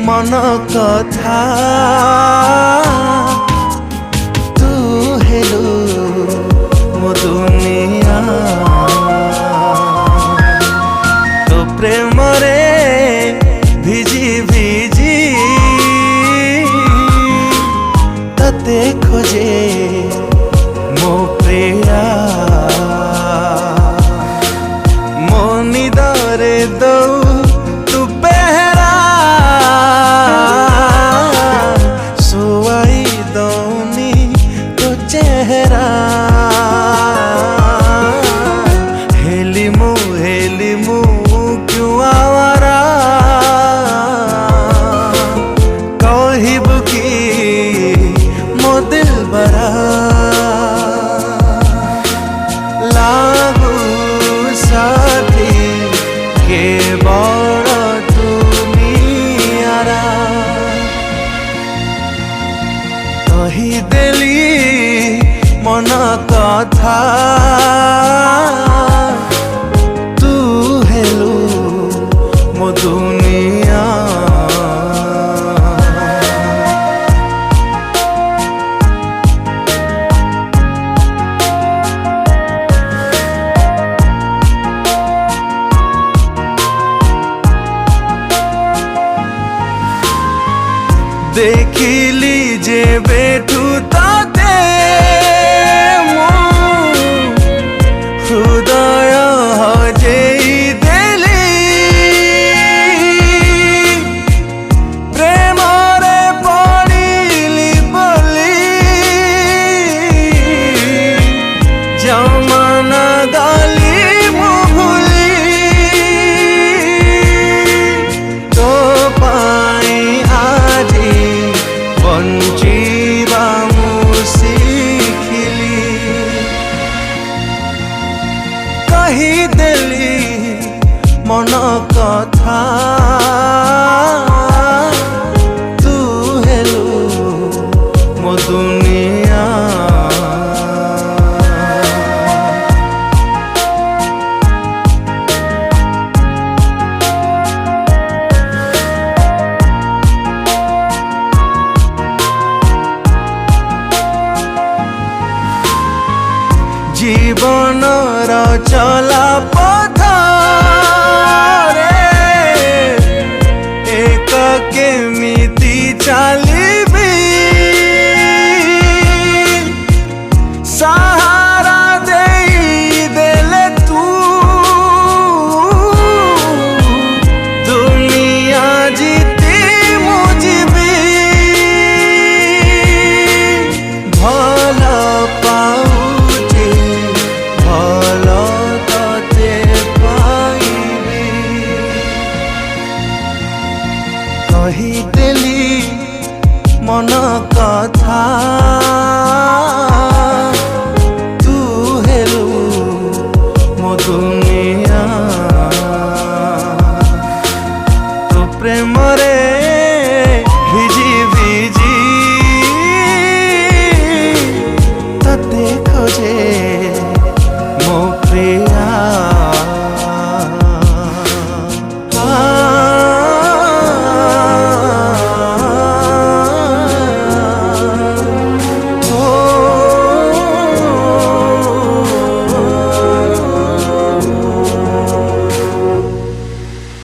मन कथा तू हेलु मो दुनिया तो प्रेम रे भिजी भिजी तते खोजे मो प्रिया मो निदरे दो तू पहरा सुवाई दौनी तो चेहरा हेली मु क्यों आवारा कहबू की मो दिल बरा लागू साथी के बड़ तुमियारा कही देली मन कथा तू हेलु मो दुनिया देखिली जे बेठू ताते हृदय हजेई देली प्रेम रे पड़िली बोली जमाना गली मु भूली तो पाई आजी बंचिबा मु शिखिली कही देली मन कथा तू हेलु मो दुनिया जीवन चला